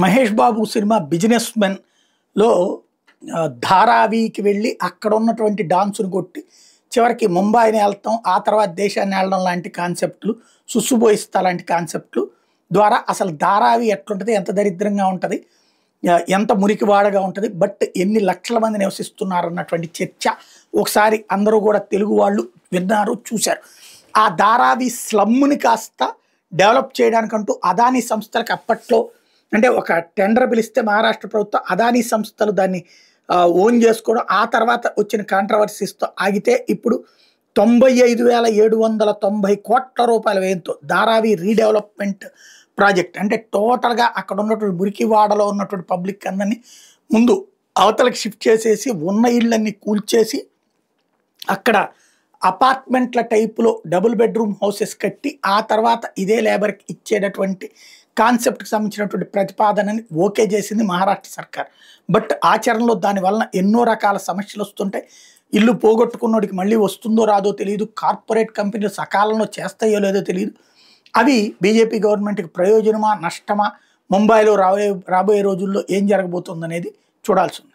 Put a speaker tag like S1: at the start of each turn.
S1: Mahesh Babu cinema 'business మెన్'లో ధారావికి వెళ్ళి అక్కడ ఉన్నటువంటి డాన్సును కొట్టి చివరికి ముంబైని వెళ్తాం, ఆ తర్వాత దేశాన్ని వెళ్ళడం లాంటి కాన్సెప్ట్లు, సుస్సుబోయిస్తా లాంటి కాన్సెప్ట్లు ద్వారా అసలు ధారావి ఎట్లుంటది, ఎంత దరిద్రంగా ఉంటది, ఎంత మురికివాడగా ఉంటది, బట్ ఎన్ని లక్షల మంది నివసిస్తున్నారు అన్నటువంటి చర్చ ఒకసారి అందరూ కూడా తెలుగు వాళ్ళు విన్నారు, చూశారు. ఆ ధారావి స్లమ్ముని కాస్త డెవలప్ చేయడానికంటూ అదానీ సంస్థలకు అప్పట్లో అంటే ఒక టెండర్ పిలిస్తే మహారాష్ట్ర ప్రభుత్వం అదానీ సంస్థలు దాన్ని ఓన్ చేసుకోవడం, ఆ తర్వాత వచ్చిన కాంట్రవర్సీస్తో ఆగితే ఇప్పుడు 95,790 కోట్ల రూపాయల వ్యయంతో ధారావి రీడెవలప్మెంట్ ప్రాజెక్ట్ అంటే టోటల్గా అక్కడ ఉన్నటువంటి మురికివాడలో ఉన్నటువంటి పబ్లిక్ అందరినీ ముందు అవతలకి షిఫ్ట్ చేసేసి ఉన్న ఇళ్ళన్నీ కూల్చేసి అక్కడ అపార్ట్మెంట్ల టైపులో డబుల్ బెడ్రూమ్ హౌసెస్ కట్టి ఆ తర్వాత ఇదే లేబర్కి ఇచ్చేటటువంటి కాన్సెప్ట్కి సంబంధించినటువంటి ప్రతిపాదనని ఓకే చేసింది మహారాష్ట్ర సర్కార్. బట్ ఆచరణలో దానివల్ల ఎన్నో రకాల సమస్యలు వస్తుంటాయి. ఇల్లు పోగొట్టుకున్నోడికి మళ్ళీ వస్తుందో రాదో తెలియదు, కార్పొరేట్ కంపెనీలు సకాలంలో చేస్తాయో లేదో తెలియదు. అవి బీజేపీ గవర్నమెంట్కి ప్రయోజనమా నష్టమా, ముంబైలో రాబోయే రోజుల్లో ఏం జరగబోతుందనేది చూడాల్సి ఉంది.